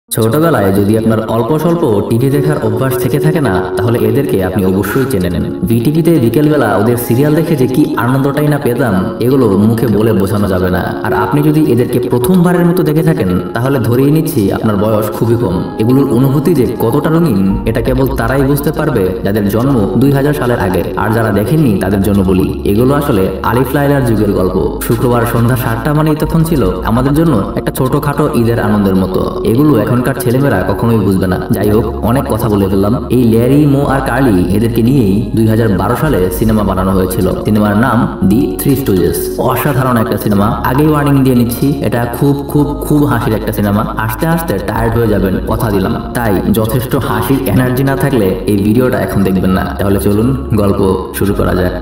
ছোটবেলায় যদি আপনার অল্প স্বল্প টিভি দেখার অভ্যাস থেকে থাকে না, তাহলে এদেরকে আপনি অবশ্যই চেনে নেন। বিটিভিতে বিকেলবেলা ওদের সিরিয়াল দেখে যে কি আনন্দটাই না পেতাম, এগুলো মুখে বলে বোঝানো যাবে না। আর আপনি যদি এদেরকে প্রথমবারের মতো দেখে থাকেন, তাহলে ধরেই নিচ্ছি আপনার বয়স খুবই কম। এগুলোর অনুভূতি যে কতটা রঙিন, এটা কেবল তারাই বুঝতে পারবে যাদের জন্ম 2000 সালের আগে। আর যারা দেখেননি তাদের জন্য বলি, এগুলো আসলে আলিফ লায়লার যুগের গল্প। শুক্রবার সন্ধ্যা 7টা মানেই তখন ছিল আমাদের জন্য একটা ছোটখাটো ঈদের আনন্দের মতো। এগুলো এখনকার ছেলেমেয়েরা কখনোই বুঝবে না। যাই হোক, অনেক কথা বলে ফেললাম। এই ল্যারি, মো আর কার্লি, এদেরকে নিয়েই 2012 সালে সিনেমা বানানো হয়েছিল। সিনেমার নাম দি থ্রি স্টুজেস। অসাধারণ একটা সিনেমা। আগেই ওয়ার্নিং দিয়ে নিচ্ছি, এটা খুব খুব খুব হাসির একটা সিনেমা। হাসতে হাসতে টায়ার্ড হয়ে যাবেন, কথা দিলাম। তাই যথেষ্ট হাসির এনার্জি না থাকলে এই ভিডিওটা এখন দেখবেন না। তাহলে চলুন গল্প শুরু করা যাক।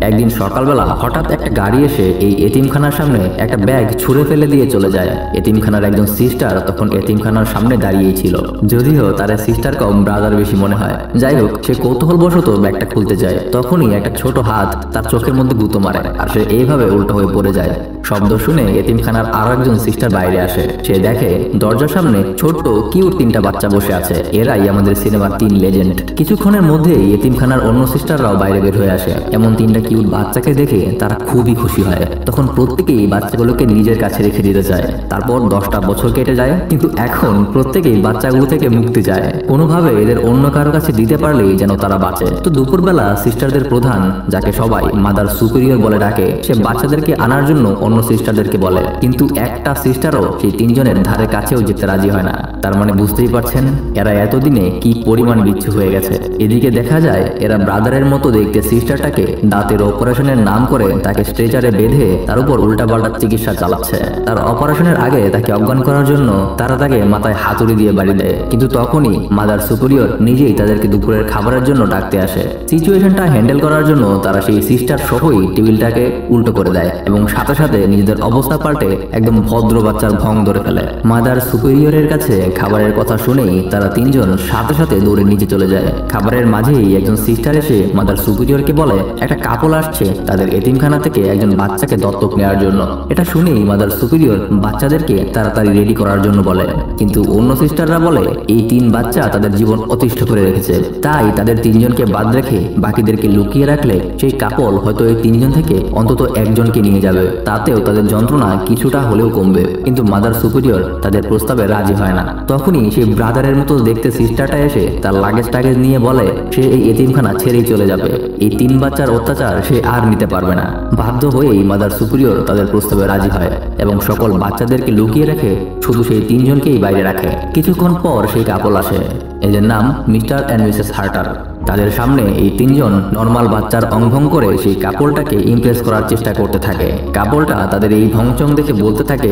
একদিন সকালবেলা হঠাৎ একটা গাড়ি এসে এই এতিমখানার সামনে একটা ব্যাগ ছুঁড়ে ফেলে দিয়ে চলে যায়। এতিমখানার একজন সিস্টার তখন এতিমখানার সামনে দাঁড়িয়েই ছিল, যদিও তার সিস্টার কম ব্রাদার বেশি মনে হয়। যাই হোক, সে কৌতূহলবশত ব্যাগটা খুলতে যায়। তখনই একটা ছোট হাত তার চোখের মধ্যে গুঁতো মারে, আর সে এইভাবে উল্টো হয়ে পড়ে যায়। শব্দ শুনে এতিমখানার আরো একজন সিস্টার বাইরে আসে। সে দেখে দরজার সামনে ছোট্ট কিউট 3টা বাচ্চা বসে আছে। এরাই আমাদের সিনেমার 3 লেজেন্ড। কিছুক্ষণের মধ্যেই এতিমখানার অন্য সিস্টাররাও বাইরে বের হয়ে আসে। এমন 3টা কিউট বাচ্চাকে দেখে তারা খুবই খুশি হয়। তখন প্রত্যেকেই বাচ্চাগুলোকে নিজের কাছে রেখে দিতে চায়। তারপর 10টা বছর কেটে যায়, কিন্তু এখন প্রত্যেকেই বাচ্চাগুলো থেকে মুক্তি চায়। কোনোভাবে এদের অন্য কারো কাছে দিতে পারলেই যেন তারা বাঁচে। তো দুপুরবেলা সিস্টারদের প্রধান, যাকে সবাই মাদার সুপিরিয়র বলে ডাকে, সে বাচ্চাদেরকে আনার জন্য অন্য সিস্টারদেরকে বলে। কিন্তু একটা সিস্টারও সেই 3 জনের ধারে কাছেও যেতে রাজি হয় না। তার মানে বুঝতেই পারছেন এরা এতদিনে কি পরিমাণ বিচ্ছু হয়ে গেছে। এদিকে দেখা যায় এরা ব্রাদারের মতো দেখতে সিস্টারটাকে দাঁতের অপারেশনের নাম করে তাকে স্ট্রেচারে বেঁধে তার উপর উল্টাপাল্টা চিকিৎসা চালাচ্ছে। তার অপারেশনের আগে তাকে অজ্ঞান করার জন্য তারা তাকে মাথায় হাতুড়ি দিয়ে বাড়ি দেয়। কিন্তু তখনই মাদার সুপিরিয়র নিজেই তাদেরকে দুপুরের খাবারের জন্য ডাকতে আসে। সিচুয়েশনটা হ্যান্ডেল করার জন্য তারা সেই সিস্টার সহই টেবিলটাকে উল্টো করে দেয় এবং সাথে সাথে নিজেদের অবস্থা পাল্টে একদম ভদ্র বাচ্চার ভং ধরে ফেলে। মাদার সুপিরিয়রের কাছে খাবারের কথা শুনেই তারা 3 জন সাথে সাথে দৌড়ে নিচে চলে যায়। খাবারের মাঝেই একজন সিস্টার এসে মাদার সুপিরিয়রকে বলে একটা কাপল আসছে তাদের এতিমখানা থেকে একজন বাচ্চাকে দত্তক নেওয়ার জন্য। এটা শুনেই মাদার সুপিরিয়র বাচ্চাদেরকে তাড়াতাড়ি রেডি করার জন্য বলে। কিন্তু অন্য সিস্টাররা বলে এই 3 বাচ্চা তাদের জীবন অতিষ্ঠ করে রেখেছে, তাই তাদের 3 জনকে বাদ রেখে বাকিদেরকে লুকিয়ে রাখলে সেই কাপল হয়তো এই 3 জন থেকে অন্তত একজনকে নিয়ে যাবে, তাতেও তাদের যন্ত্রণা কিছুটা হলেও কমবে। কিন্তু মাদার সুপিরিয়র তাদের প্রস্তাবে রাজি হয় না। তখনই সেই ব্রাদারের মতো দেখতে সিস্টারটা এসে তার লাগেজ টাগেজ নিয়ে বলে সে এই এতিমখানা ছেড়েই চলে যাবে। এই 3 বাচ্চার অত্যাচার সে আর নিতে পারবে না। বাধ্য হয়েই মাদার সুপিরিয়র তাদের প্রস্তাবে রাজি হয় এবং সকল বাচ্চাদেরকে লুকিয়ে রেখে শুধু সেই 3 জনকেই বাইরে রাখে। কিছুক্ষণ পর সেই কাপল আসে, এদের নাম মিস্টার অ্যান্ড মিসেস হার্টার। তাদের সামনে এই 3 জন নর্মাল বাচ্চার অঙ্গভঙ্গ করে সেই কাপলটাকে ইমপ্রেস করার চেষ্টা করতে থাকে। কাপলটা তাদের এই ভংচং দেখে বলতে থাকে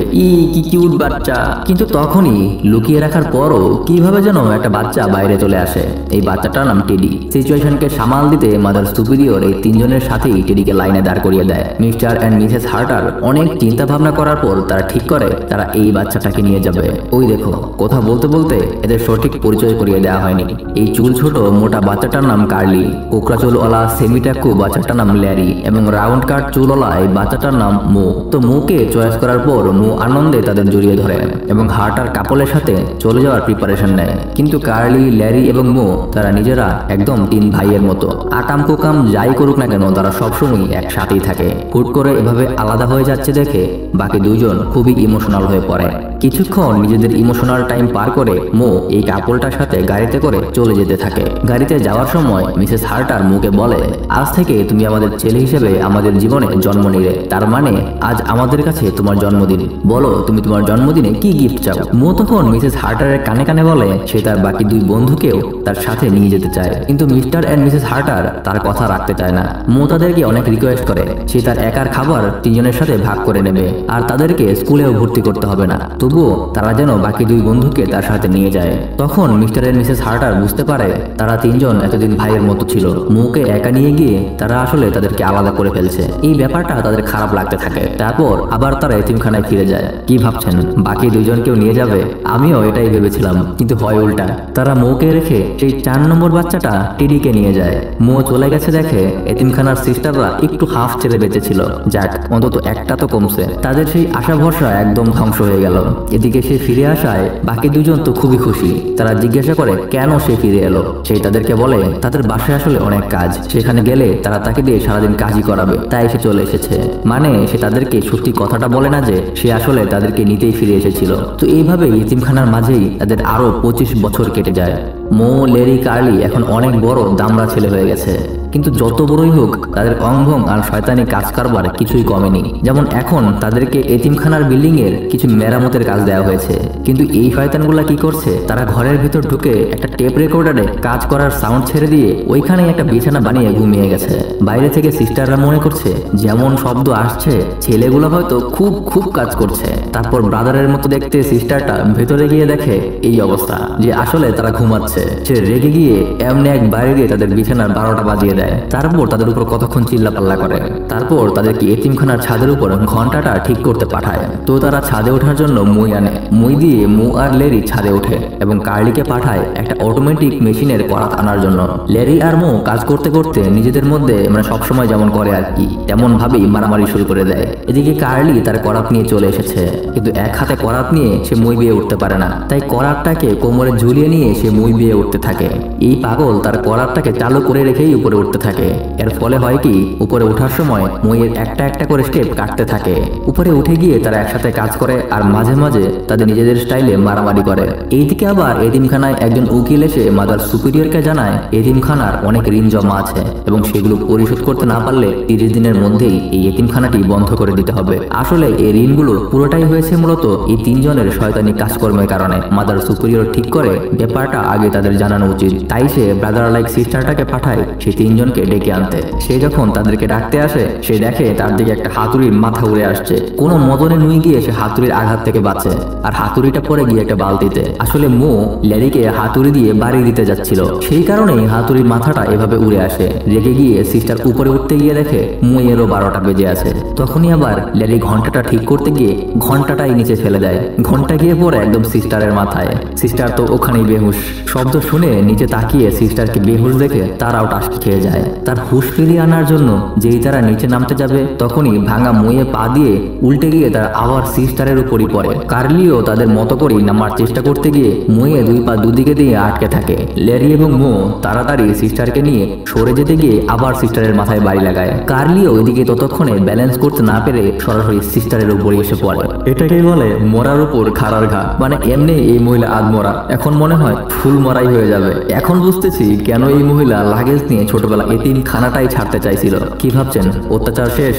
কি কিউট বাচ্চা। কিন্তু তখনই লুকিয়ে রাখার পরও কিভাবে যেন একটা বাচ্চা বাইরে চলে আসে। এই বাচ্চাটার নাম টেডি। সিচুয়েশনকে সামাল দিতে মাদার সুপিরিয়র এই 3 জনের সাথেই টেডিকে লাইনে দাঁড় করিয়ে দেয়। মিস্টার অ্যান্ড মিসেস হার্টার অনেক চিন্তা ভাবনা করার পর তারা ঠিক করে তারা এই বাচ্চাটাকে নিয়ে যাবে। ওই দেখো, কথা বলতে বলতে এদের সঠিক পরিচয় করিয়ে দেওয়া হয়নি। এই চুল ছোট মোটা বাচ্চাটার নাম কার্লি, কোকড়া চুলওয়ালা সেমিটাকু বাচ্চাটার নাম ল্যারি এবং রাউন্ড কাট চুলওয়ালা এই বাচ্চাটার নাম মো। তো মোকে চয়েস করার পর মো আনন্দে তাদের জড়িয়ে ধরে এবং হার্টার কাপলের সাথে চলে যাওয়ার প্রিপারেশন নেয়। কিন্তু কার্লি, ল্যারি এবং মো তারা নিজেরা একদম 3 ভাইয়ের মতো। আকাম কুকাম যাই করুক না কেন তারা সবসময় একসাথেই থাকে। হুট করে এভাবে আলাদা হয়ে যাচ্ছে দেখে বাকি 2 জন খুবই ইমোশনাল হয়ে পড়ে। কিছুক্ষণ নিজেদের ইমোশনাল টাইম পার করে মো এই কাপলটার সাথে গাড়িতে করে চলে যেতে থাকে। গাড়িতে যাওয়ার সময় মিসেস হার্টার মুকে বলে আজ থেকে তুমি আমাদের ছেলে হিসেবে আমাদের জীবনে জন্ম নিলে, তার মানে আজ আমাদের কাছে তোমার জন্মদিন। বলো তুমি তোমার জন্মদিনে কি গিফট চাও। মো তখন মিসেস হার্টারের কানে কানে বলে সে তার বাকি 2 বন্ধুকেও তার সাথে নিয়ে যেতে চায়। কিন্তু মিস্টার অ্যান্ড মিসেস হার্টার তার কথা রাখতে চায় না। মো তাদেরকে অনেক রিকোয়েস্ট করে সে তার একার খাবার 3 জনের সাথে ভাগ করে নেবে আর তাদেরকে স্কুলেও ভর্তি করতে হবে না, তবুও তারা যেন বাকি 2 বন্ধুকে তার সাথে নিয়ে যায়। তখন মিস্টার অ্যান্ড মিসেস হার্টার বুঝতে পারে তারা 3 জন এতদিন ভাইয়ের মতো ছিল। মুকে একা নিয়ে গিয়ে তারা আসলে তাদেরকে আলাদা করে ফেলছে। এই ব্যাপারটা তাদের খারাপ লাগতে থাকে। তারপর আবার তারা এতিমখানায় ফিরে যায়। কি ভাবছেন বাকি 2 জনকেও নিয়ে যাবে? আমিও এটাই ভেবেছিলাম, কিন্তু হয় উল্টা। তারা মোকে রেখে সেই 4 নম্বর বাচ্চাটা টেডিকে নিয়ে যায়। মো চলে গেছে দেখে এতিমখানার সিস্টাররা একটু হাফ ছেড়ে বেঁচেছিল। যাক, অন্তত একটা তো কমছে। তাদের সেই আশা ভরসা একদম ধ্বংস হয়ে গেল। এদিকে সে ফিরে আসায় বাকি দুজন তো খুবই খুশি। তারা জিজ্ঞাসা করে কেন সে ফিরে এলো। সে তাদেরকে বলে তাদের বাসায় আসলে অনেক কাজ, সেখানে গেলে তারা তাকে দিয়ে সারাদিন কাজই করাবে, তাই সে চলে এসেছে। মানে সে তাদেরকে সত্যি কথাটা বলে না যে সে আসলে তাদেরকে নিতেই ফিরে এসেছিল। তো এইভাবে ইতিমখানার মাঝেই তাদের আরো 25 বছর কেটে যায়। মো, লেরি, কার্লি এখন অনেক বড় দামড়া ছেলে হয়ে গেছে, কিন্তু যত বড়ই হোক তাদের অঙ্গভঙ্গ আর শয়তানি কাজ কারবার কিছুই কমেনি। যেমন এখন তাদেরকে এতিমখানার বিল্ডিং এর কিছু মেরামতের কাজ দেওয়া হয়েছে, কিন্তু এই শয়তানগুলা কি করছে, তারা ঘরের ভিতর ঢুকে একটা টেপ রেকর্ডারে কাজ করার সাউন্ড ছেড়ে দিয়ে ওইখানে একটা বিছানা বানিয়ে ঘুমিয়ে গেছে। বাইরে থেকে সিস্টাররা মনে করছে যেমন শব্দ আসছে ছেলেগুলো হয়তো খুব খুব কাজ করছে। তারপর ব্রাদারের মতো দেখতে সিস্টারটা ভেতরে গিয়ে দেখে এই অবস্থা, যে আসলে তারা ঘুমাচ্ছে। সে রেগে গিয়ে এমনি এক বাইরে দিয়ে তাদের বিছানার 12টা বাজিয়ে দেয়। তারপর তাদের উপর কতক্ষণ চিল্লাপাল্লা করে। তারপর তাদেরকে এতিমখানার ছাদের উপর ঘন্টাটা ঠিক করতে পাঠায়। তো তারা ছাদে ওঠার জন্য মই আনে। মই দিয়ে মো আর লেরি ছাদে ওঠে এবং কার্লিকে পাঠায় একটা অটোমেটিক মেশিনের করাত আনার জন্য। লেরি আর মো কাজ করতে করতে নিজেদের মধ্যে মানে সবসময় যেমন করে আর কি তেমন ভাবেই মারামারি শুরু করে দেয়। এদিকে কার্লি তার করাত নিয়ে চলে এসেছে, কিন্তু এক হাতে করাত নিয়ে সে মই বিয়ে উঠতে পারে না, তাই করাতটাকে কোমরে ঝুলিয়ে নিয়ে সে মই বিয়ে উঠতে থাকে। এই পাগল তার করাতটাকে চালু করে রেখেই উপরে উঠতে থাকে। এর ফলে হয় কি, উপরে ওঠার সময় মইয়ের একটা একটা করে স্টেপ কাটতে থাকে। উপরে উঠে গিয়ে তারা একসাথে কাজ করে আর মাঝে মাঝে তাদের নিজেদের স্টাইলে মারামারি করে। এইদিকে আবার এতিমখানায় একজন উকিল এসে মাদার সুপিরিয়রকে জানায় এতিমখানার অনেক ঋণ জমা আছে এবং সেগুলো পরিশোধ করতে না পারলে 30 দিনের মধ্যেই এই এতিমখানাটি বন্ধ করে দিতে হবে। আসলে এই ঋণগুলো পুরোটাই হয়েছে মূলত এই 3 জনের শয়তানি কাজকর্মের কারণে। মাদার সুপিরিয়র ঠিক করে ব্যাপারটা আগে তাদের জানানো উচিত, তাই সে ব্রাদার লাইক সিস্টারটাকে পাঠায় সেই 3 জনকে ডেকে আনতে। সে যখন তাদেরকে ডাকতে আসে সে দেখে তার দিকে একটা হাতুড়ির মাথা উড়ে আসছে। কোনো মদনে নুই গিয়ে সে হাতুড়ির আঘাত থেকে বাঁচে আর হাতুড়িটা পড়ে গিয়ে একটা বালতিতে। আসলে মো লেরিকে হাতুড়ি দিয়ে বাড়ি দিতে যাচ্ছিল, সেই কারণেই হাতুড়ির মাথাটা এভাবে উড়ে আসে। রেগে গিয়ে সিস্টার উপরে উঠতে গিয়ে দেখে মুয়েরও 12টা বেজে আছে। তখনই আবার লেরি ঘন্টাটা ঠিক করতে গিয়ে ঘন্টাটাই নিচে ফেলে দেয়। ঘন্টা গিয়ে পড়ে একদম সিস্টারের মাথায়। সিস্টার তো ওখানেই বেহুশ। শব্দ শুনে নিচে তাকিয়ে সিস্টারকে বেহুশ দেখে তারাও টাসকি খেয়ে যায়। তার হুশ ফিরিয়ে আনার জন্য যেই তারা নিচে নামতে যাবে তখনই ভাঙা মুয়ে পা দিয়ে উল্টে গিয়ে তারা আবার সিস্টারের উপরই পড়ে। কার্লিও তাদের মতো করেই নামার চেষ্টা করতে গিয়ে মুয়ে 2 পা দুদিকে দিয়ে আটকে থাকে। লেরি এবং মো তাড়াতাড়ি সিস্টারকে নিয়ে সরে যেতে গিয়ে আবার সিস্টারের মাথায় বাড়ি লাগায়। কার্লিও ওইদিকে ততক্ষণে ব্যালেন্স করতে না পেরে সরাসরি সিস্টারের উপরে এসে পড়ে। এটাকেই বলে মরার উপর খাড়ার ঘা। মানে এমনি এই মহিলা আধমরা, এখন মনে হয় ফুল মরাই হয়ে যাবে। এখন বুঝতেছি কেন এই মহিলা লাগেজ নিয়ে ছোটবেলা এতিমখানাটাই ছাড়তে চাইছিল। কি ভাবছেন অত্যাচার শেষ?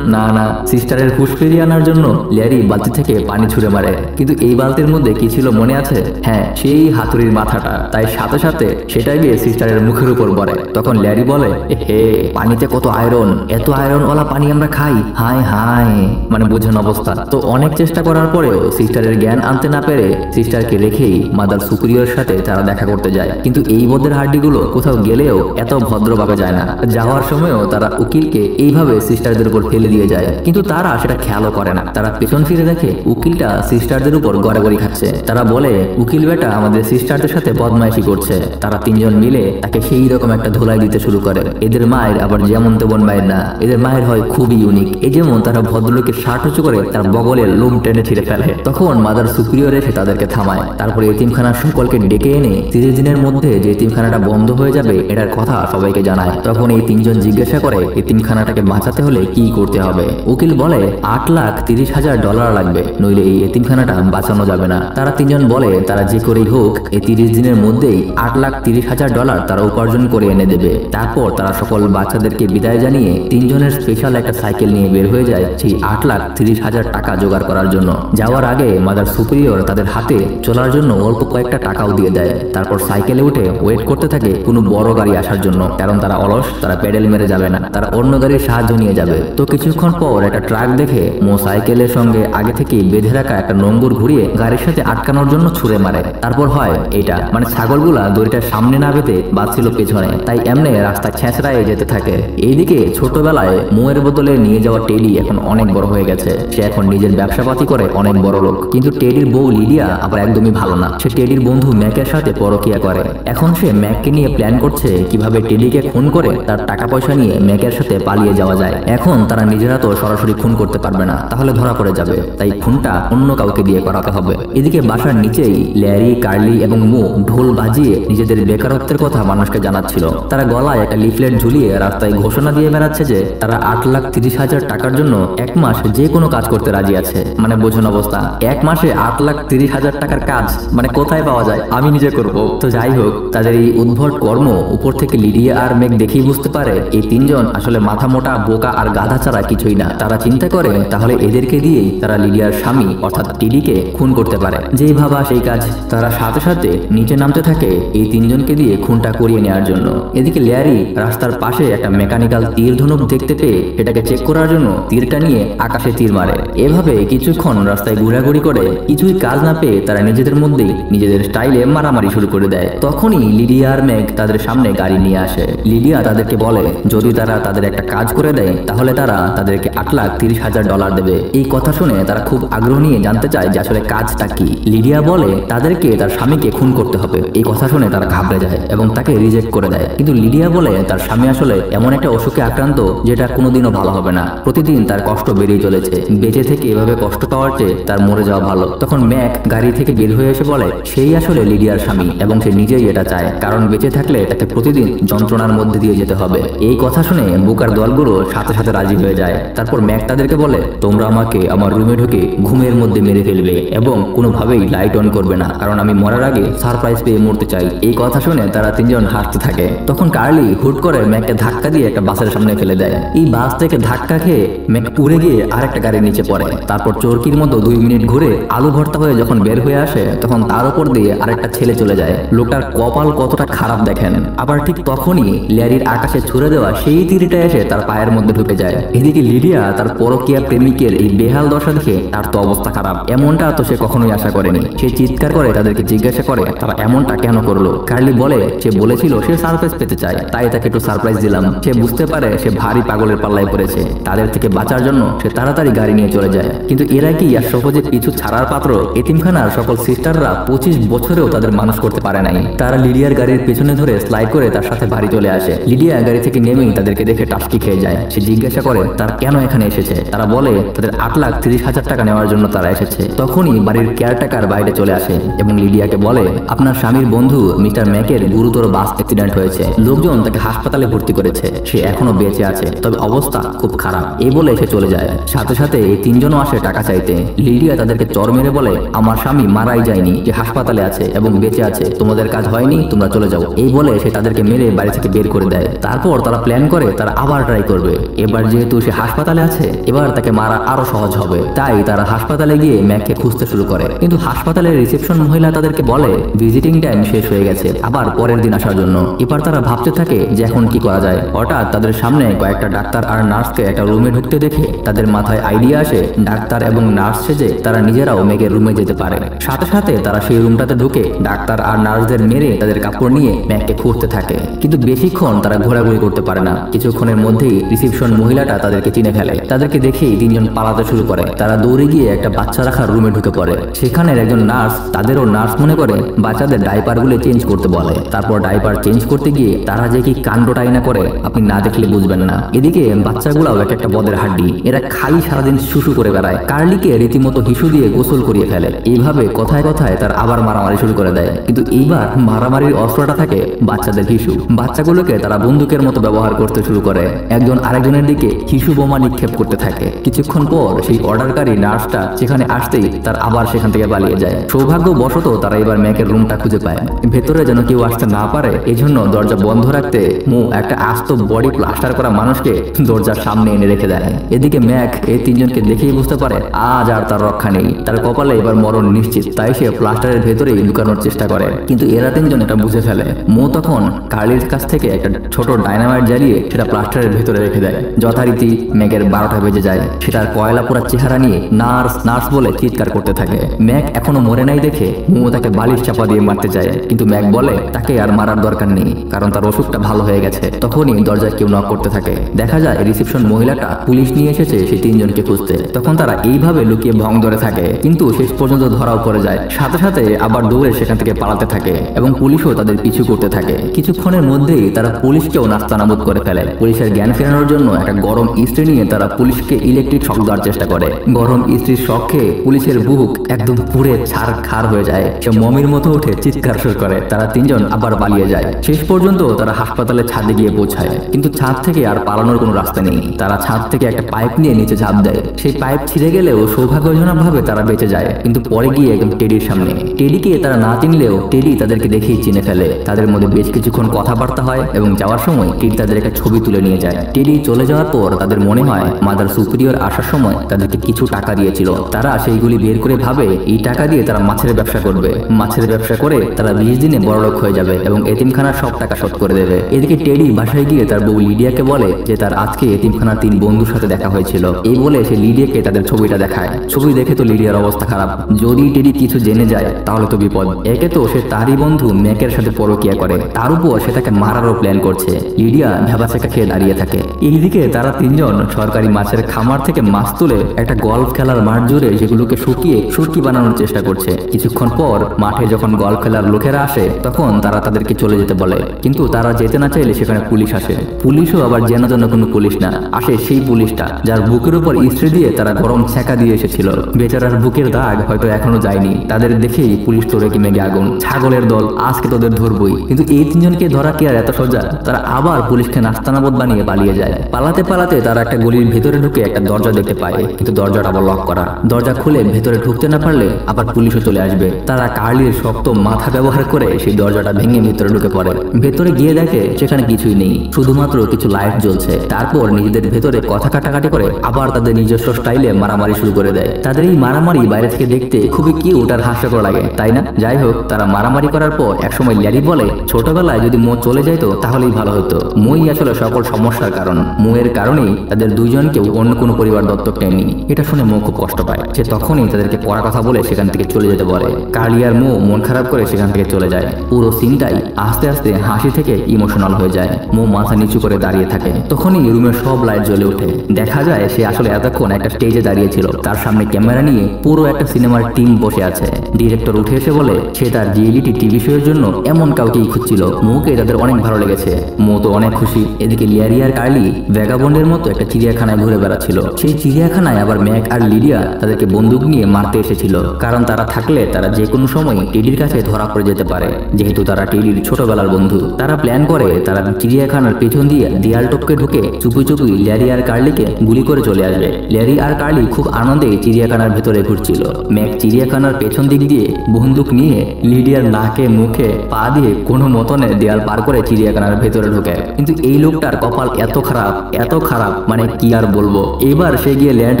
না না, সিস্টারের হুঁশ ফিরিয়ে আনার জন্য লেরি বালতি থেকে পানি ছুঁড়ে মারে, কিন্তু এই বালতির মধ্যে কি ছিল মনে আছে? হ্যাঁ, সেই হাতুড়ির মাথাটা। তাই সাথে সাথে সেটাই গিয়ে সিস্টারের মুখের উপর পড়ে। তখন লেরি বলে, হে পানিতে কত আয়রন, এত আয়রনওয়ালা পানি আমরা খাই, হাই হাই। মানে বুঝেন অবস্থা। তো অনেক চেষ্টা করার পরেও সিস্টারের জ্ঞান আনতে না পেরে সিস্টারকে রেখেই মাদার সুপিরিয়র সাথে তারা দেখা করতে যায়। কিন্তু এই বদের হাড্ডিগুলো কোথাও গেলেও এত ভদ্রভাবে যায় না। যাওয়ার সময়ও তারা উকিলকে এইভাবে সিস্টারদের উপর ফেলে দিয়ে যায়, কিন্তু তারা সেটা খেয়ালও করে না। তারা পেছন ফিরে দেখে উকিলটা সিস্টারদের উপর গড়াগড়ি খাচ্ছে। তারা বলে উকিল বেটা আমাদের সিস্টারদের সাথে বদমাইশি করছে। তারা 3 জন মিলে তাকে সেই রকম একটা ধোলাই দিতে শুরু করে। এদের মায়ের আবার যেমন তেমন মায়ের না, এদের মায়ের হয় খুবই ইউনিক। এই যেমন তারা ভদ্রলোকের শার্ট উঁচু করে তার বগলের লোম টেনে ছিঁড়ে ফেলে। তখন মাদার সুপিরিয়র এসে তাদেরকে থামায়। তারপরে এতিমখানার সকলকে ডেকে এনে 30 দিনের মধ্যে যে এতিমখানাটা বন্ধ হয়ে যাবে এটার কথা সবাইকে জানায়। তখন এই 3 জন জিজ্ঞাসা করে এতিমখানাটাকে বাঁচাতে হলে কি করতে হবে। উকিল বলে $8,30,000 লাগবে, নইলে এই এতিমখানাটা বাঁচানো যাবে না। তারা 3 জন বলে তারা যে করেই হোক এই 30 দিনের মধ্যেই $8,30,000 তারা উপার্জন করে এনে দেবে। তারপর তারা সকল বাচ্চাদেরকে বিদায় জানিয়ে 3 জনের স্পেশাল একটা সাইকেল নিয়ে বের হয়ে যায় সেই $8,30,000 জোগাড় করার জন্য। যাওয়ার আগে মাদার সুপিরিয়র তাদের হাতে চলার জন্য অল্প কয়েকটা টাকাও দিয়ে দেয়। তারপর সাইকেলে উঠে ওয়েট করতে থাকে কোনো বড় গাড়ি আসার জন্য, কারণ তারা অলস, তারা প্যাডেল মেরে যাবে না, তারা অন্য গাড়ির সাহায্য নিয়ে যাবে। তো কিছুক্ষণ পর একটা ট্রাক দেখে মো সাইকেলের সঙ্গে আগে থেকেই বেঁধে রাখা একটা নোঙ্গর ঘুরিয়ে গাড়ির সাথে আটকানোর জন্য ছুঁড়ে মারে। তারপর হয় এটা, মানে ছাগলগুলা দড়িটার সামনে না বেঁধে বাঁচছিল পেছনে, তাই এমনি রাস্তা ছেঁচড়ায় যেতে থাকে। এইদিকে ছোটবেলায় মোয়ের বদলে নিয়ে যাওয়া টেডি এখন অনেক বড় হয়ে গেছে। সে এখন নিজের ব্যবসাপাতি করে অনেক বড় লোক, কিন্তু টেডির বউ লিডিয়া আবার একদমই ভালো না। সে টেডির বন্ধু ম্যাকের সাথে পরকিয়া করে। এখন সে ম্যাককে নিয়ে প্ল্যান করছে কিভাবে টেডি লিডিকে খুন করে তার টাকা পয়সা নিয়ে ম্যাকের সাথে পালিয়ে যাওয়া যায়। এখন তারা নিজেরা তো সরাসরি খুন করতে পারবে না, তাহলে ধরা পড়ে যাবে, তাই খুনটা অন্য কাউকে দিয়ে করাতে হবে। এদিকে বাসার নিচেই ল্যারি, কার্লি এবং মো ঢোল বাজিয়ে নিজেদের বেকারত্বের কথা মানুষকে জানাচ্ছিল। তারা গলায় একটা লিফলেট ঝুলিয়ে রাস্তায় ঘোষণা দিয়ে বেড়াচ্ছে যে তারা 8,30,000 টাকার জন্য এক মাস যে কোনো কাজ করতে রাজি আছে। মানে বোঝুন অবস্থা, এক মাসে 8,30,000 টাকার কাজ মানে কোথায় পাওয়া যায়, আমি নিজে করব। তো যাই হোক, তাদের এই উদ্ভট কর্ম উপর থেকে লিডিয়া আর মেঘ দেখেই বুঝতে পারে এই তিনজন আসলে মাথা মোটা, বোকা আর গাধা ছাড়া কিছুই না। তারা চিন্তা করে তাহলে এদেরকে দিয়েই তারা লিডিয়ার স্বামী অর্থাৎ টিডিকে খুন করতে পারে। যেই ভাবা সেই কাজ। তারা সাথে সাথে নিচে নামতে থাকে এই তিনজনকে দিয়ে খুনটা করিয়ে নেওয়ার জন্য। এদিকে ল্যারি রাস্তার পাশে একটা মেকানিক্যাল তীর ধনুক দেখতে পেয়ে এটাকে চেক করার জন্য তীরটা নিয়ে আকাশে তীর মারে। এভাবে কিছুক্ষণ রাস্তায় ঘোরাঘুরি করে কিছুই কাজ না পেয়ে তারা নিজেদের মধ্যেই নিজেদের স্টাইলে মারামারি শুরু করে দেয়। তখনই লিডিয়া আর মেঘ তাদের সামনে গাড়ি নিয়ে আসে। লিডিয়া তাদেরকে বলে যদি তারা তাদের একটা কাজ করে দেয় তাহলে তারা তাদেরকে 8,30,000 ডলার দেবে। এই কথা শুনে তারা খুব আগ্রহ নিয়ে জানতে চায় যে আসলে কাজটা কি। লিডিয়া বলে তাদেরকে তার স্বামীকে খুন করতে হবে। এই কথা শুনে তারা ঘাবড়ে যায় এবং তাকে রিজেক্ট করে দেয়। কিন্তু লিডিয়া বলে তার স্বামী আসলে এমন একটা অসুখে আক্রান্ত যেটা কোনোদিনও ভালো হবে না, প্রতিদিন তার কষ্ট বেড়েই চলেছে, বেঁচে থেকে এভাবে কষ্ট পাওয়ার চেয়ে তার মরে যাওয়া ভালো। তখন ম্যাক গাড়ি থেকে বের হয়ে এসে বলে সেই আসলে লিডিয়ার স্বামী এবং সে নিজেই এটা চায়, কারণ বেঁচে থাকলে তাকে প্রতিদিন যন্ত্রণার মধ্যে দিয়ে যেতে হবে। এই কথা শুনে বুকার দলগুলো সাথে সাথে রাজি হয়ে যায়। তারপর ম্যাক তাদেরকে বলে তোমরা আমাকে আমার রুমে ঢুকে ঘুমের মধ্যে মেরে ফেলবে এবং কোনোভাবেই লাইট অন করবে না, কারণ আমি মরার আগে সারপ্রাইজ পেয়ে মরতে চাই। এই কথা শুনে তারা তিনজন হাসতে থাকে। তখন কার্লি হুট করে ম্যাককে ধাক্কা দিয়ে একটা বাসের সামনে ফেলে দেয়। এই বাস থেকে ধাক্কা খেয়ে ম্যাক উড়ে গিয়ে আরেকটা গাড়ির নিচে পড়ে। তারপর চরকির মতো 2 মিনিট ঘুরে আলু ভর্তা হয়ে যখন বের হয়ে আসে তখন তার উপর দিয়ে আরেকটা ছেলে চলে যায়। লোকটার কপাল কতটা খারাপ দেখেন। আবার ঠিক তখনই ল্যারির আকাশে ছুড়ে দেওয়া সেই তীরটা এসে তার পায়ের মধ্যে ঢুকে যায়। এদিকে লিডিয়া তার পরকীয়া প্রেমিকের এই বেহাল দশা দেখে তার তো অবস্থা খারাপ। এমনটা তো সে কখনোই আশা করেনি। সে চিৎকার করে তাদেরকে জিজ্ঞাসা করে তারা এমনটা কেন করলো। কার্লি বলে সে বলেছিল সে সারপ্রাইজ পেতে চায়, তাই তাকে একটু সারপ্রাইজ দিলাম। সে বুঝতে পারে সে ভারী পাগলের পাল্লায় পড়েছে। তাদের থেকে বাঁচার জন্য সে তাড়াতাড়ি গাড়ি নিয়ে চলে যায়। কিন্তু এরা কি আর সহজে পিছু ছাড়ার পাত্র? এতিমখানার সকল সিস্টাররা 25 বছরেও তাদের মানুষ করতে পারে নাই। তারা লিডিয়ার গাড়ির পেছনে ধরে স্লাইড করে তার সাথে বাড়ি চলে আসে। লিডিয়া গাড়ি থেকে নেমেই তাদেরকে দেখে টাস্কি খেয়ে যায়। সে জিজ্ঞাসা করে তারা কেন এখানে এসেছে। তারা বলে তাদের 8,30,000 টাকা নেওয়ার জন্য তারা এসেছে। তখনই বাড়ির কেয়ারটেকার বাইরে চলে আসে এবং লিডিয়াকে বলে আপনার স্বামীর বন্ধু মিস্টার ম্যাকের গুরুতর বাস অ্যাক্সিডেন্ট হয়েছে, লোকজন তাকে হাসপাতালে ভর্তি করেছে, সে এখনো বেঁচে আছে, তবে অবস্থা খুব খারাপ। এই বলে সে চলে যায়। সাথে সাথে এই তিনজনও আসে টাকা চাইতে। লিডিয়া তাদেরকে চর মেরে বলে আমার স্বামী মারাই যায়নি, যে হাসপাতালে আছে এবং বেঁচে আছে, তোমাদের কাজ হয়নি, তোমরা চলে যাও। এই বলে সে তাদেরকে মেরে বাড়ি থেকে বের করে দেয়। তারপর তারা প্ল্যান করে তারা আবার ট্রাই করবে। এবার যেহেতু সে হাসপাতালে আছে এবার তাকে মারা আরো সহজ হবে। তাই তারা হাসপাতালে গিয়ে ম্যাককে খুঁজতে শুরু করে। কিন্তু হাসপাতালের রিসেপশন মহিলা তাদেরকে বলে ভিজিটিং টাইম শেষ হয়ে গেছে, আবার পরের দিন আসার জন্য। এবার তারা ভাবতে থাকে যে এখন কি করা যায়। হঠাৎ তাদের সামনে কয়েকটা ডাক্তার আর নার্সকে একটা রুমে ঢুকতে দেখে তাদের মাথায় আইডিয়া আসে ডাক্তার এবং নার্স সেজে তারা নিজেরাও মেঘের রুমে যেতে পারে। সাথে সাথে তারা সেই রুমটাতে ঢুকে ডাক্তার আর নার্সদের মেরে তাদের কাপড় নিয়ে ম্যাককে খুঁজতে থাকে। কিন্তু বেশিক্ষণ তারা ঘোরাঘুরি করতে পারে না। কিছুক্ষণের মধ্যেই রিসেপশন মহিলাটা তাদেরকে চিনে ফেলে। তাদেরকে দেখেই তিনজন পালাতে শুরু করে। তারা দৌড়ে গিয়ে একটা বাচ্চা রাখার রুমে ঢুকে পড়ে। সেখানের একজন নার্স তাদেরও নার্স মনে করে বাচ্চাদের ডাইপারগুলো চেঞ্জ করতে বলে। তারপর ডাইপার চেঞ্জ করতে গিয়ে তারা যে কি কাণ্ডটাই না করে আপনি না দেখলে বুঝবেন না। এদিকে বাচ্চাগুলাও একটা বদের হাড্ডি, এরা খালি সারাদিন শুশু করে বেড়ায়। কার্লিকে রীতিমতো হিসু দিয়ে গোসল করিয়ে ফেলে। এইভাবে কথায় কথায় তার আবার মারামারি শুরু করে দেয়। কিন্তু এইবার মারামারির অস্ত্রটা থাকে বাচ্চাদের হিসু। বাচ্চাগুলোকে তারা বন্দুকের মতো ব্যবহার করতে শুরু করে। একজন আরেকজনের দিকে হিসু বোমা নিক্ষেপ করতে থাকে। কিছুক্ষণ পর সেই অর্ডারকারী নার্সটা সেখানে আসতেই তার আবার সেখান থেকে পালিয়ে যায়। সৌভাগ্যবশত তারা এবার ম্যাকের রুমটা খুঁজে পায়। ভেতরে যেন কেউ আসতে না পারে এজন্য দরজা বন্ধ রাখতে মু একটা আস্ত বডি প্লাস্টার করা মানুষকে দরজার সামনে এনে রেখে দেয়। এদিকে ম্যাক এই তিনজনকে দেখেই বুঝতে পারে আজ আর তার রক্ষা নেই। তার কপালে এবার মরণ নিশ্চিত, তাই সে প্লাস্টারের ভেতরেই লুকানোর চেষ্টা করে। কিন্তু এরা তিনজন এটা বুঝে ফেলে। মো তখন কার্লির কাছ থেকে একটা ছোট ডাইনামাইট জ্বালিয়ে সেটা প্লাস্টারের ভেতরে রেখে দেয়। যথারীতি ম্যাকের 12টা বেজে যায়। সেটার কয়লা পোড়া চেহারা নিয়ে নার্স নার্স বলে চিৎকার করতে থাকে। ম্যাক এখনো মরে নাই দেখে মো তাকে বালিশ চাপা দিয়ে মারতে যায়। কিন্তু ম্যাক বলে তাকে আর মারার দরকার নেই, কারণ তার অসুখটা ভালো হয়ে গেছে। তখনই দরজায় কেউ নক করতে থাকে। দেখা যায় রিসেপশন মহিলাটা পুলিশ নিয়ে এসেছে সেই তিনজনকে খুঁজতে। তখন তারা এইভাবে লুকিয়ে ভং ধরে থাকে, কিন্তু শেষ পর্যন্ত ধরাও পড়ে যায়। সাথে সাথে আবার দৌড়ে সেখান থেকে পালাতে থাকে এবং পুলিশও তাদের পিছু করতে থাকে। কিছুক্ষণের মধ্যে ভুলেই তারা পুলিশকেও নাস্তানাবুদ করে ফেলে। পুলিশের জ্ঞান ফেরানোর জন্য একটা গরম ইস্ত্রি নিয়ে তারা পুলিশকে ইলেকট্রিক শক দেওয়ার চেষ্টা করে। গরম ইস্ত্রির শক খেয়ে পুলিশের বুক একদম পুড়ে ছারখার হয়ে যায়। সে মমির মতো উঠে চিৎকার শুরু করে। তারা তিনজন আবার পালিয়ে যায়। শেষ পর্যন্ত তারা হাসপাতালের ছাদে গিয়ে পৌঁছায়, কিন্তু ছাদ থেকে আর পালানোর কোনো রাস্তা নেই। তারা ছাদ থেকে একটা পাইপ নিয়ে নিচে ঝাঁপ দেয়। সেই পাইপ ছিঁড়ে গেলেও সৌভাগ্যজনক ভাবে তারা বেঁচে যায়, কিন্তু পরে গিয়ে একদম টেডির সামনে। টেডিকে তারা না চিনলেও টেডি তাদেরকে দেখেই চিনে ফেলে। তাদের মধ্যে বেশ কিছুক্ষণ কথাবার্তা হয় এবং যাওয়ার সময় টেডি তাদের একটা ছবি তুলে নিয়ে যায়। টেডি চলে যাওয়ার পর তাদের মনে হয় মাদার সুপিরিয়র আসার সময় তাদেরকে কিছু টাকা দিয়েছিল। তারা সেইগুলি বের করে ভাবে এই টাকা দিয়ে তারা মাছের ব্যবসা করবে। মাছের ব্যবসা করে তারা 20 দিনে বড়লোক হয়ে যাবে এবং এতিমখানার সব টাকা শোধ করে দেবে। এদিকে টেডি বাসায় গিয়ে তার বউ লিডিয়াকে বলে যে তার আজকে এতিমখানার 3 বন্ধুর সাথে দেখা হয়েছিল। এই বলে সে লিডিয়াকে তাদের ছবিটা দেখায়। ছবি দেখে তো লিডিয়ার অবস্থা খারাপ। যদি টেডি কিছু জেনে যায় তাহলে তো বিপদ। একে তো সে তারই বন্ধু ম্যাকের সাথে পরকিয়া করে, তার উপর সে তাকে মারারও প্ল্যান করছে। লিডিয়া ভেবাচেকা খেয়ে দাঁড়িয়ে থাকে। এইদিকে তারা তিনজন সরকারি মাছের খামার থেকে মাছ তুলে একটা গল্ফ খেলার মাঠ জুড়ে সেগুলোকে শুকিয়ে সুটকি বানানোর চেষ্টা করছে। কিছুক্ষণ পর মাঠে যখন গল্ফ খেলার লোকেরা আসে তখন তারা তাদেরকে চলে যেতে বলে, কিন্তু তারা যেতে না চাইলে সেখানে পুলিশ আসে। পুলিশও আবার যেন যেন কোনো পুলিশ না, আসে সেই পুলিশটা যার বুকের উপর ইস্ত্রি দিয়ে তারা গরম ছ্যাঁকা দিয়ে এসেছিল। বেচারার বুকের দাগ হয়তো এখনো যায়নি। তাদের দেখেই পুলিশ তো রেগে মেগে আগুন, ছাগলের দল, আজকে তোদের ধরবই। কিন্তু এই তিনজনকে ধরা কি আর এত সোজা? তারা আবার পুলিশকে নাস্তানাবুদ বানিয়ে পালিয়ে যায়। পালাতে পালাতে তারা একটা গলির ভেতরে ঢুকে একটা দরজা দেখতে পায়, কিন্তু দরজাটা আবার লক করা। দরজা খুলে ভেতরে ঢুকতে না পারলে আবার পুলিশও চলে আসবে। তারা কার্লির শক্ত মাথা ব্যবহার করে সেই দরজাটা ভেঙে ভেতরে ঢুকে পড়ে। ভেতরে গিয়ে দেখে সেখানে কিছুই নেই, শুধুমাত্র কিছু লাইট জ্বলছে। তারপর নিজেদের ভেতরে কথা কাটাকাটি করে আবার তাদের নিজস্ব স্টাইলে মারামারি শুরু করে দেয়। তাদের এই মারামারি বাইরে থেকে দেখতে খুবই কিউট আর হাস্যকর লাগে, তাই না? যাই হোক, তারা মারামারি করার পর একসময় ল্যারি বলে ছোটবেলায় যদি মো চলে যাইতো তাহলেই ভালো হতো। মই আসলে সকল সমস্যার কারণ। মোয়ের কারণেই তাদের দুইজনকেও অন্য কোনো পরিবার দত্তক নেয়নি। এটা শুনে মো খুব কষ্ট পায়। সে তখনই তাদেরকে কড়া কথা বলে সেখান থেকে চলে যেতে বলে। কার্লি আর মো মন খারাপ করে সেখান থেকে চলে যায়। পুরো সিনটাই আস্তে আস্তে হাসি থেকে ইমোশনাল হয়ে যায়। মো মাথা নিচু করে দাঁড়িয়ে থাকে। তখনই রুমের সব লাইট জ্বলে ওঠে। দেখা যায় সে আসলে এতক্ষণ একটা স্টেজে দাঁড়িয়ে ছিল। তার সামনে ক্যামেরা নিয়ে পুরো একটা সিনেমার টিম বসে আছে। ডিরেক্টর উঠে এসে বলে সে তার রিয়েলিটি টিভি শো এর জন্য এমন কাউকেই খুঁজছিল। মোকে তাদের অনেক ভালো লেগেছে। মো তো অনেক খুশি। এদিকে ল্যারি আর কার্লি ভ্যাগাবন্ডের মতো একটা চিড়িয়াখানায় ঘুরে বেড়াচ্ছিল। সেই চিড়িয়াখানায় আবার ম্যাক আর লিডিয়া তাদেরকে বন্দুক নিয়ে মারতে এসেছিল, কারণ তারা থাকলে তারা যে কোনো সময় টেডির কাছে ধরা পড়ে যেতে পারে, যেহেতু তারা টেডির ছোটবেলার বন্ধু। তারা প্ল্যান করে তারা চিড়িয়াখানার পেছন দিয়ে দেয়াল টপকে ঢুকে চুপি চুপি ল্যারি আর কার্লিকে গুলি করে চলে আসবে। ল্যারি আর কার্লি খুব আনন্দে চিড়িয়াখানার ভেতরে ঘুরছিল। ম্যাক চিড়িয়াখানার পেছন দিক দিয়ে বন্দুক নিয়ে লিডিয়ার নাকে মুখে পা দিয়ে কোনো মতনে দেয়াল পার করে চিড়িয়াখানার ভেতরে ঢুকে। কিন্তু এই লোকটার কপাল এত খারাপ, মানে কি আর বলবো। এবার সে গিয়ে ল্যান্ড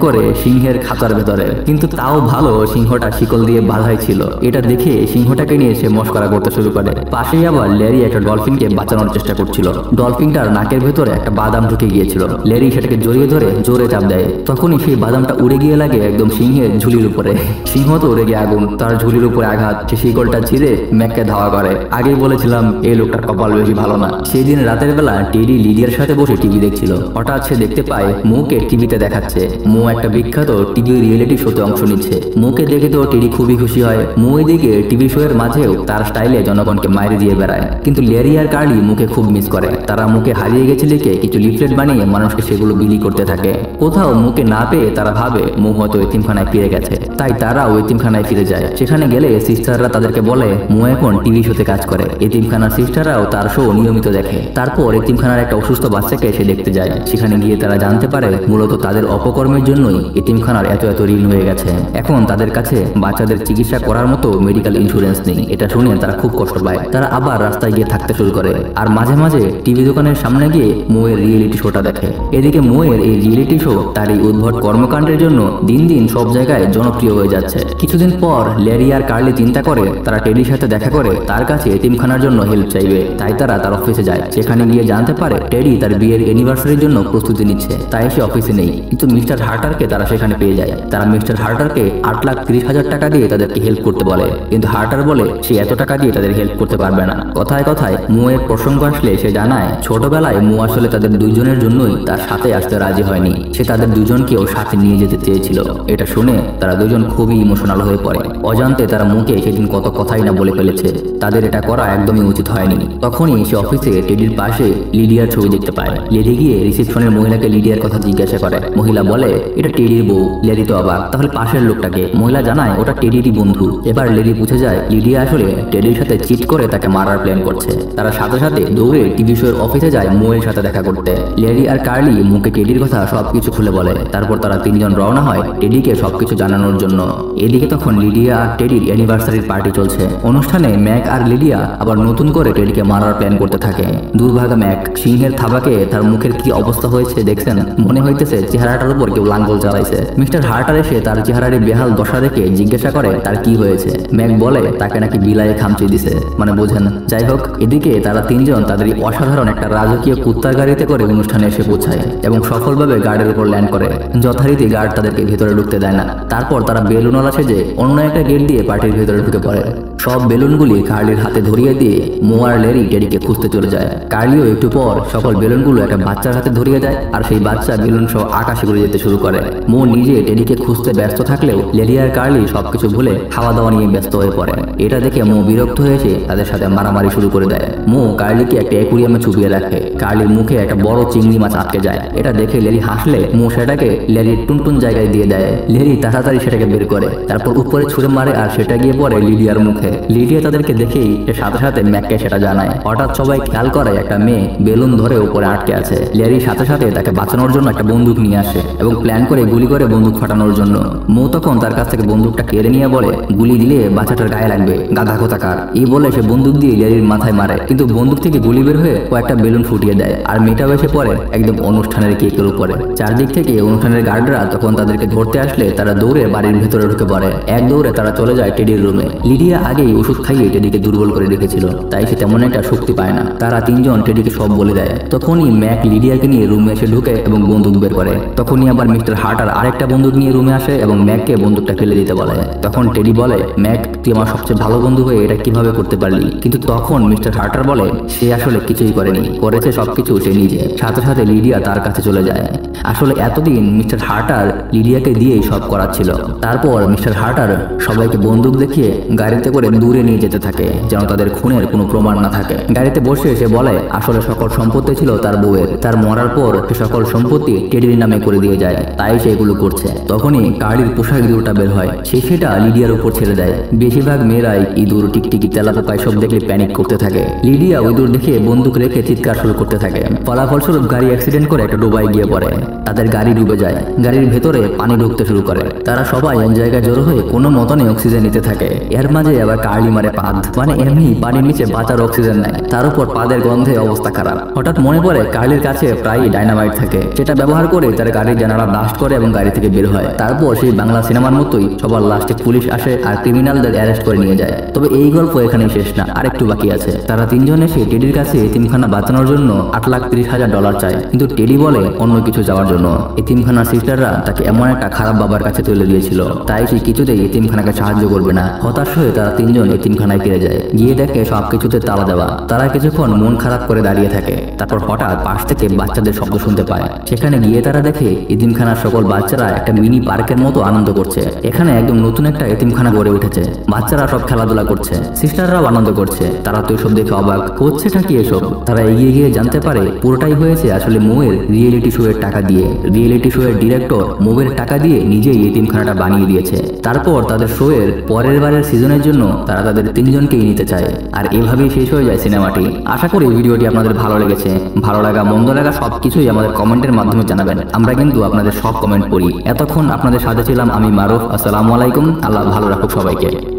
করে সিংহের খাঁচার ভেতরে, কিন্তু তাও ভালো সিংহটা শিকল দিয়ে বাঁধাই ছিল। এটা দেখে সিংহটাকে নিয়ে সে মস্করা করতে শুরু করে। পাশেই আবার ল্যারি একটা ডলফিনকে বাঁচানোর চেষ্টা করছিল। ডলফিনটার নাকের ভেতরে একটা বাদাম ঢুকে গিয়েছিল। ল্যারি সেটাকে জড়িয়ে ধরে জোরে চাপ দেয়। তখনই সেই বাদামটা উড়ে গিয়ে লাগে একদম সিংহের ঝুলির উপরে। সিংহ তো উড়ে গিয়ে আগুন, তার ঝুলির উপরে আঘাত। সে শিকলটা ছিঁড়ে ম্যাককে ধাওয়া করে। আগেই বলেছিলাম এই লোকটার কপাল বেশি ভালো না। সেই দিন রাতের বেলা টেডি লিডিয়ার সাথে বসে টিভি দেখছিল। হঠাৎ সে দেখতে পায় মোকে টিভিতে দেখাচ্ছে। মো একটা বিখ্যাত টিভি রিয়েলিটি শোতে অংশ নিচ্ছে। মোকে দেখে তো টেডি খুবই খুশি হয়। মো এদিকে টিভি শো এর মাঝেও তার স্টাইলে জনগণকে মাইরে দিয়ে বেড়ায়। কিন্তু ল্যারি আর কার্লি মুখে খুব মিস করে। তারা মুখে হারিয়ে গেছে লিখে কিছু লিফলেট বানিয়ে মানুষকে সেগুলো বিলি করতে থাকে। কোথাও মুখে না পেয়ে তারা ভাবে মো হয়তো এতিমখানায় ফিরে গেছে, তাই তারাও এতিমখানায় ফিরে যায়। সেখানে গেলে সিস্টাররা তাদেরকে বলে মো এখন টিভি শোতে কাজ করে। এতিমখানার সিস্টাররাও তার শো নিয়মিত দেখে। তারপর এতিমখানার একটা অসুস্থ বাচ্চাকে সে দেখতে যায়। সেখানে গিয়ে তারা জানতে পারে মূলত তাদের অপকর্মের জন্যই এতিমখানার এত ঋণ হয়ে গেছে। এখন তাদের কাছে বাচ্চাদের চিকিৎসা করার মতো মেডিকেল ইন্স্যুরেন্স নেই। এটা শুনে তারা খুব কষ্ট পায়। তারা আবার রাস্তায় গিয়ে থাকতে শুরু করে আর মাঝে মাঝে টিভি দোকানের সামনে গিয়ে মোয়ের রিয়েলিটি শোটা দেখে। এদিকে মোয়ের এই রিয়েলিটি শো তার এই উদ্ভট কর্মকাণ্ডের জন্য দিন দিন সব জায়গায় জনপ্রিয় হয়ে যাচ্ছে। কিছুদিন পর ল্যারি আর কার্লি চিন্তা করে তারা টেডির সাথে দেখা করে তার কাছে এতিমখানার জন্য হেল্প চাইবে। তাই তারা তার অফিসে যায়। সেখানে গিয়ে জানতে পারে টেডি তার বিয়ের অ্যানিভার্সারির জন্য প্রস্তুতি নিচ্ছে, তাই সে অফিসে নেই। কিন্তু মিস্টার হার্টারকে তারা সেখানে পেয়ে যায়। তারা মিস্টার হার্টারকে 8,30,000 টাকা দিয়ে তাদেরকে হেল্প করতে বলে, কিন্তু হার্টার বলে সে এত টাকা দিয়ে তাদের হেল্প করতে পারবে না। কথায় কথায় মোয়ের প্রসঙ্গ আসলে সে জানায় ছোটবেলায় মো আসলে তাদের দুইজনের জন্যই তার সাথে আসতে রাজি হয়নি। সে তাদের দুজনকেও সাথে নিয়ে যেতে চেয়েছিল। এটা শুনে তারা দুজন খুবই ইমোশনাল হয়ে পড়ে। অজান্তে তারা মুখে সেদিন কত কথাই না বলে ফেলেছে। তাদের এটা করা একদমই উচিত হয়নি। তখনই সে অফিসে টেডির পাশে লিডিয়ার ছবি দেখতে পায়। লেডি গিয়ে রিসেপশনের মহিলাকে লিডিয়ার কথা জিজ্ঞাসা করে। মহিলা বলে এটা টেডির বউ। লেডি তো অবাক, তাহলে পাশের লোকটাকে? মহিলা জানায় ওটা টেডিরই বন্ধু। এবার লেডি বুঝে যায় লিডিয়া আসলে টেডির সাথে চিট করে তাকে মারার প্ল্যান করছে। তারা সাথে সাথে দৌড়ে টিভি শোয়ের অফিসে যায় মোয়ের সাথে দেখা করতে। লেডি আর কার্লি মুখে টেডির কথা সবকিছু খুলে বলে। তারপর তারা তিনজন রওনা হয় টেডিকে সবকিছু জানানোর জন্য। এদিকে তখন লিডিয়া আর টেডির অ্যানিভার্সারির পার্টি চলছে। অনুষ্ঠানে ম্যাক আর লিডিয়া আবার নতুন করে টেডিকে মারার প্ল্যান করতে থাকে। দুর্ভাগা ম্যাক সিংহের থাবাকে তার মুখের কি অবস্থা হয়েছে দেখছেন? মনে হইতেছে চেহারাটার উপর কেউ লাঙ্গল চালাইছে। মিস্টার হার্টার এসে তার চেহারার বেহাল দশা দেখে জিজ্ঞাসা করে তার কি হয়েছে। ম্যাক বলে তাকে নাকি বিলায়ে খামচি দিছে, মানে বোঝেন। যাই হোক, এদিকে তারা তিনজন তাদের অসাধারণ একটা রাজকীয় কুত্তার গাড়িতে করে অনুষ্ঠানে এসে পৌঁছায় এবং সফলভাবে গার্ডের উপর ল্যান্ড করে। যথারীতি গার্ড তাদেরকে ভেতরে ঢুকতে দেয় না। তারপর তারা বেলুনওয়ালা সেজে অন্য একটা গেট দিয়ে পার্টির ভেতরে ঢুকে পড়ে। সব বেলুনগুলি কার্লির হাতে ধরিয়ে দিয়ে মো আর লেরি টেডিকে খুঁজতে চলে যায়। কার্লিও একটু পর সকল বেলুনগুলো একটা বাচ্চার হাতে ধরিয়ে দেয় আর সেই বাচ্চা বেলুন সহ আকাশে ঘুরে যেতে শুরু করে। মো নিজে টেডিকে খুঁজতে ব্যস্ত থাকলেও লেরি আর কার্লি সবকিছু ভুলে খাওয়া দাওয়া নিয়ে ব্যস্ত হয়ে পড়ে। এটা দেখে মো বিরক্ত হয়ে এসে তাদের সাথে মারামারি শুরু করে দেয়। মো কার্লিকে একটা অ্যাকুরিয়ামে চুপিয়ে রাখে। কার্লির মুখে একটা বড় চিংড়ি মাছ আটকে যায়। এটা দেখে লেরি হাসলে মো সেটাকে লেরির টুনটুন জায়গায় দিয়ে দেয়। লেরি তাড়াতাড়ি সেটাকে বের করে, তারপর উপরে ছুঁড়ে মারে আর সেটা গিয়ে পড়ে লিডিয়ার মুখে। লিডিয়া তাদেরকে দেখেই সাথে সাথে ম্যাককে সেটা জানায়। হঠাৎ সবাই খেয়াল করে একটা মেয়ে বেলুন ধরে উপরে আটকে আছে। লেরি সাথে সাথে তাকে বাঁচানোর জন্য একটা বন্দুক নিয়ে আসে এবং প্ল্যান করে গুলি করে বন্দুক ফাটানোর জন্য। মো তখন তার কাছ থেকে বন্দুকটা কেড়ে নিয়ে বলে গুলি দিলে বাচ্চাটার গায়ে লাগবে, গাধা কোথাকার। এই বলে সে বন্দুক দিয়ে লেরির মাথায় মারে, কিন্তু বন্দুক থেকে গুলি বের হয়ে ও একটা বেলুন ফুটিয়ে দেয় আর মেয়েটাও এসে পড়ে একদম অনুষ্ঠানের কেকের উপরে। চারদিক থেকে অনুষ্ঠানের গার্ডরা তখন তাদেরকে ধরতে আসলে তারা দৌড়ে বাড়ির ভেতরে ঢুকে পড়ে। এক দৌড়ে তারা চলে যায় টেডির রুমে। লিডিয়া আগেই ওষুধ খাইয়ে টেডিকে দুর্বল করে রেখেছিল, তাই সে তেমন একটা শক্তি পায় না। তারা তিনজন টেডিকে সব বলে দেয়। তখনই ম্যাক লিডিয়াকে নিয়ে রুমে এসে ঢুকে এবং বন্দুক বের করে। তখনই আবার মিস্টার হার্টার আরেকটা বন্দুক নিয়ে রুমে আসে এবং ম্যাককে বন্দুকটা ফেলে দিতে বলে। তখন টেডি বলে ম্যাক তুই আমার সবচেয়ে ভালো বন্ধু হয়ে এটা কিভাবে করতে পারলি? কিন্তু তখন মিস্টার হার্টার বলে সে আসলে কিছুই করেনি, করেছে সবকিছু সে নিজে। সাথে সাথে লিডিয়া তার কাছে চলে যায়। আসলে এতদিন মিস্টার হার্টার লিডিয়াকে দিয়েই সব করাচ্ছিল। তারপর মিস্টার হার্টার সবাইকে বন্দুক দেখিয়ে গাড়িতে করে দূরে নিয়ে যেতে থাকে যেন তাদের খুনের কোনো প্রমাণ না থাকে। গাড়িতে বসে সে বলে আসলে সকল সম্পত্তি ছিল তার বউয়ের, তার মরার পর সে সকল সম্পত্তি টেডির নামে করে দিয়ে যায়, তাই সে এগুলো করছে। তখনই কার্লির পোশাক ইঁদুরটা বের হয়, সে সেটা লিডিয়ার উপর ছেড়ে দেয়। বেশিরভাগ মেয়েরাই ইঁদুর, টিকটিকি, তেলাপোকা সব দেখলে প্যানিক করতে থাকে। লিডিয়া ইঁদুর দেখে বন্দুক রেখে চিৎকার শুরু করতে থাকে। ফলাফলস্বরূপ গাড়ি অ্যাক্সিডেন্ট করে একটা ডোবায় গিয়ে পড়ে। তাদের গাড়ি ডুবে যায়। গাড়ির ভেতরে পানি ঢুকতে শুরু করে। তারা সবাই এক জায়গায় জড়ো হয়ে কোনো মতনে অক্সিজেন নিতে থাকে। এর মাঝে আবার কার্লি মারে পাদ, মানে এমনি পানির নিচে বাঁচার অক্সিজেন নেয়। তার উপর পাদের গন্ধে অবস্থা খারাপ। হঠাৎ মনে পড়ে কার্লির কাছে প্রায় ডাইনামাইট থাকে, সেটা ব্যবহার করে তার গাড়ির জানালা ব্লাস্ট করে এবং গাড়ি থেকে বের হয়। তারপর সেই বাংলা সিনেমার মতোই সবার লাস্টে পুলিশ আসে আর ক্রিমিনালদের অ্যারেস্ট করে নিয়ে যায়। তবে এই গল্প এখানেই শেষ না, আরেকটু বাকি আছে। তারা তিনজন এসে টেডির কাছে এতিমখানা বাঁচানোর জন্য $8,30,000 চায়, কিন্তু টেডি বলে অন্য কিছু যাওয়ার জন্য। এতিমখানার সিস্টাররা তাকে এমন একটা খারাপ বাবার কাছে তুলে দিয়েছিল, তাই সে কিছুতেই এতিমখানাকে সাহায্য করবে না। হতাশ হয়ে তারা তিনজন এতিমখানায় ফিরে যায়। গিয়ে দেখে সবকিছুতে তালা দেওয়া। তারা কিছুক্ষণ মন খারাপ করে দাঁড়িয়ে থাকে। তারপর হঠাৎ পাশ থেকে বাচ্চাদের শব্দ শুনতে পায়। সেখানে গিয়ে তারা দেখে এতিমখানার সকল বাচ্চারা একটা মিনি পার্কের মতো আনন্দ করছে। এখানে একদম নতুন একটা এতিমখানা গড়ে উঠেছে। বাচ্চারা সব খেলাধুলা করছে, সিস্টাররাও আনন্দ করছে। তারা তো এসব দেখে অবাক, হচ্ছেটা কি এসব? তারা এগিয়ে গিয়ে জানতে পারে পুরোটাই হয়েছে আসলে মোয়ের রিয়েলিটি শো এর টাকা দিয়ে। রিয়েলিটি শো এর ডিরেক্টর মোয়ের টাকা দিয়ে নিজেই এতিমখানাটা বানিয়ে দিয়েছে। তারপর তাদের শো এর পরের বারের সিজনের জন্য তারা তাদের তিনজনকেই নিতে চায়। আর এভাবেই শেষ হয়ে যায় সিনেমাটি। আশা করি ভিডিওটি আপনাদের ভালো লেগেছে। ভালো লাগা মন্দ লাগা সবকিছুই আমাদের কমেন্টের মাধ্যমে জানাবেন। আমরা কিন্তু আপনাদের সব কমেন্ট পড়ি। এতক্ষণ আপনাদের সাথে ছিলাম আমি মারুফ। আসসালামু আলাইকুম। আল্লাহ ভালো রাখুক সবাইকে।